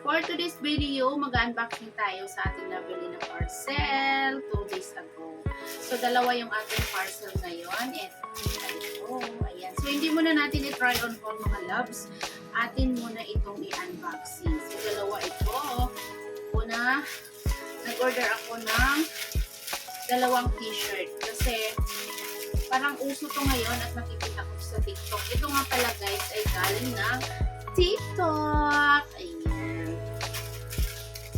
For today's video, mag-unboxing tayo sa ating nabili na parcel 2 days ago. So, dalawa yung ating parcel ngayon. Ito. Ayan. So, hindi muna natin i-try on all mga loves. Atin muna itong i-unboxing. So, dalawa ito. Una, nag-order ako ng dalawang t-shirt. Kasi, parang uso to ngayon at nakikita ko sa TikTok. Ito nga pala guys ay galing ng TikTok. Ayan.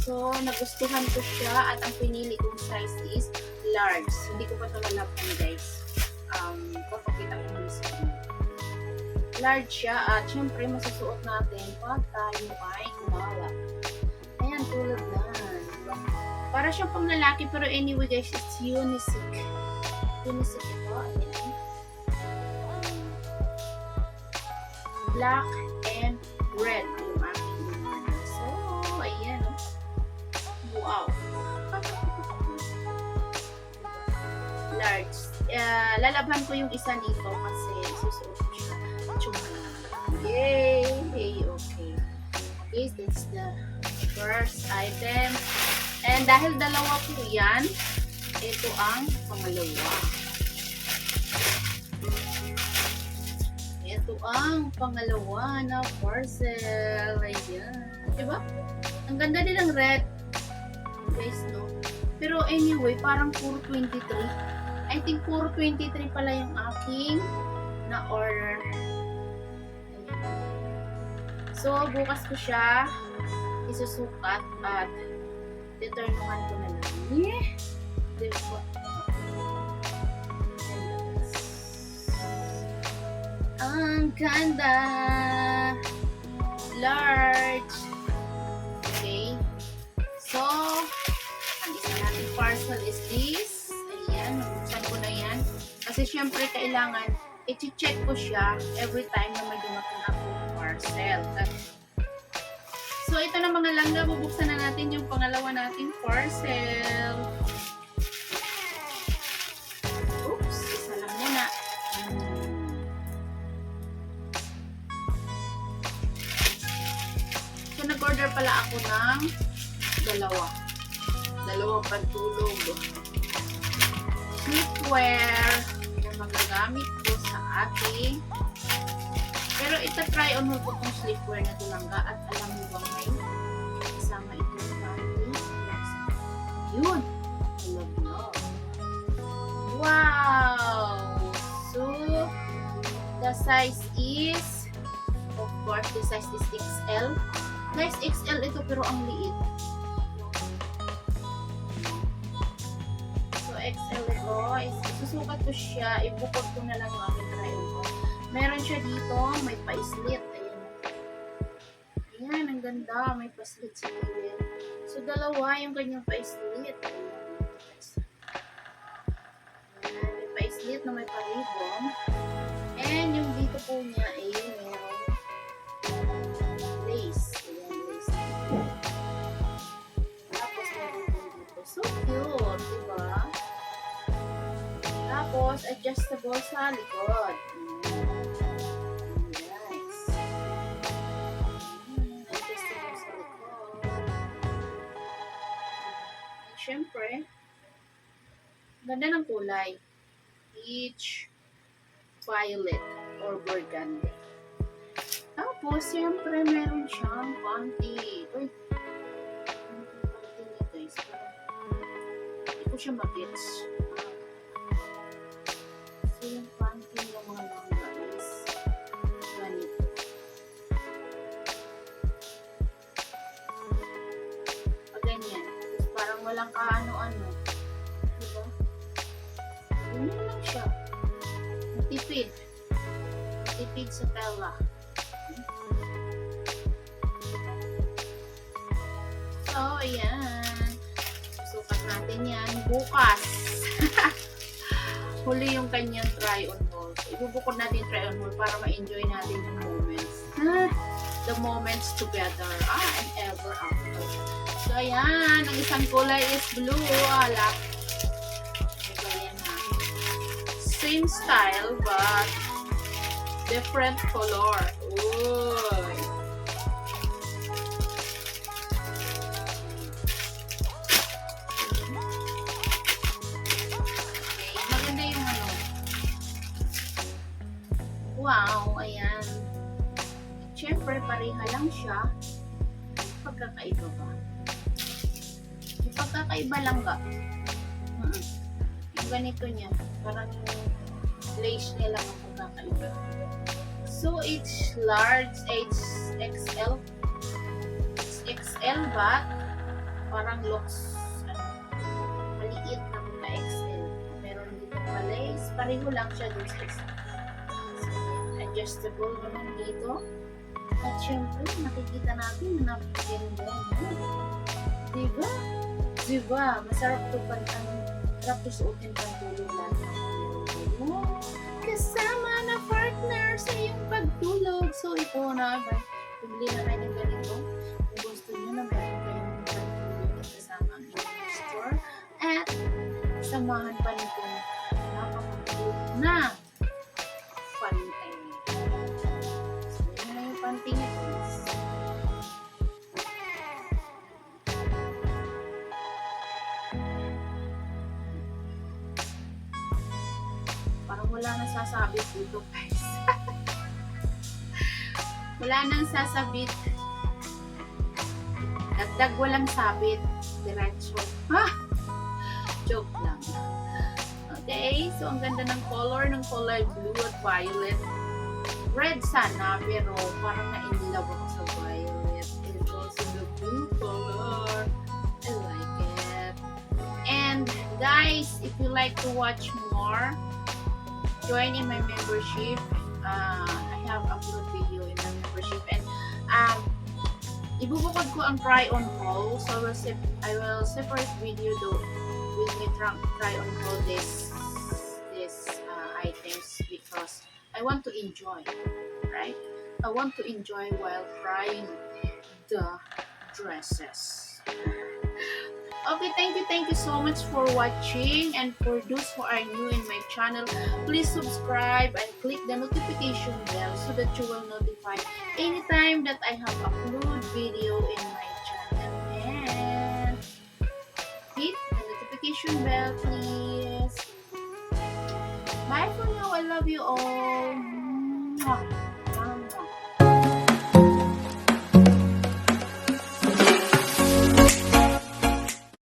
So, nagustuhan ko siya at ang pinili kong size is large. Hindi ko pa ito lalaban guys. Papakita ko muna sa inyo. Large siya at syempre masusuot natin pag tayo ay kumala. Ayan, tulad na. Diba? Para siyang pang lalaki pero anyway guys, it's unisex. Unisex ito. Ayan. Black and red yung aking lumana. So, ayan. Wow. Large. Lalabhan ko yung isa nito kasi susuot ko siya. Chuma. Yay! Okay. Okay, that's the first item. And dahil dalawa po yan, ito ang pangalawa. Ito ang pangalawa na parcel. Ayan. Diba? Ang ganda din ng red. Guys, no? Pero anyway, parang puro 23. I think puro 23 pala yung aking na-order. So, bukas ko siya isusukat at determinan ko na lang. Diba? Ang ganda! Large! Okay. So, ang isa natin parcel is this. Ayan, nabuksan ko na yan. Kasi syempre kailangan i-check ko siya every time na may dumating akong parcel. So, ito na mga langga, bubuksan na natin yung pangalawa nating parcel. Oops, isa lang muna. So, nag-order pala ako ng dalawang pantulog. Sleepwear na magagamit ko sa ating. Pero ita-try on mo po itong sleepwear na tulangga at alam mo ba may kasama itong panties. Yun! Love mo. Wow! So, the size is, of course, the size is XL. Guys, XL ito pero ang liit. So, XL ito. Susukat ko siya. Ibukod ko na lang yung aking try-on ko. Meron siya dito. May pa-slit. Ayan. Ayan, ang ganda. May pa-slit sa gilid. So, dalawa yung kanyang pa-slit. Ayan. May pa-slit na may pa-ribbon. And yung dito po niya ay meron lace. Tapos meron din dito. So cute, diba? Tapos adjustable sa likod. Nice. Adjustable sa likod. And syempre, ganda ng kulay. Peach, violet, or burgundy. Tapos, siyempre, meron siyang panty. Uy, panty niya, guys. Hindi ko siya mag-gets. So, yung panty ng mga langga is ganito. Pag ganyan. Tapos, parang walang kaano-ano. Diba? Ganyan lang siya. Tipid. Tipid sa tela. So, ayan. Sukat natin yan bukas. Huli yung kanyang try-on haul. So, ibubukod natin yung try-on haul para ma-enjoy natin yung moments. The moments together. And ever after. So, ayan. Ang isang kulay is blue. Alak. Same style, but different color. Uy. pareha lang siya. Pagkakaiba ba? Yung pagkakaiba lang ba? Yung ganito niya, parang lace niya lang ang pagkakaiba. So, it's large, XL. It's XL ba? Parang looks, maliit na mga XL. Meron dito pa lace. Pareho lang siya dun sa isa. Adjustable naman dito. At syempre, nakikita natin na napaganda. Diba? Diba? Masarap to sarap to suotin pang tulog lang. Kasama na partner sa iyong pagtulog. So, ito na. Bibili na kayo ng ganito. Kung gusto nyo na meron kayong pagtulog kasama ang inyong store. At samahan pa nito napakatulog na panting. So, yun na yung panting ito. Parang wala nang sasabit dito, guys. Wala nang sasabit. Dagdag walang sabit. Diretso. Ha? Joke lang. Okay, so ang ganda ng color blue at violet. Red sana, pero parang na-inlove ako sa violet. And also the blue color. I like it. And guys, if you like to watch more, join in my membership. I have upload video in my membership, and ibubukod ko ang try on haul. So I will separate video with me try on haul this items, because I want to enjoy, right? I want to enjoy while trying the dresses. Okay, thank you so much for watching, and for those who are new in my channel, please subscribe and click the notification bell so that you will notify anytime that I have upload video in my channel. And hit the notification bell, please. Bye for now. I love you all. Mwah.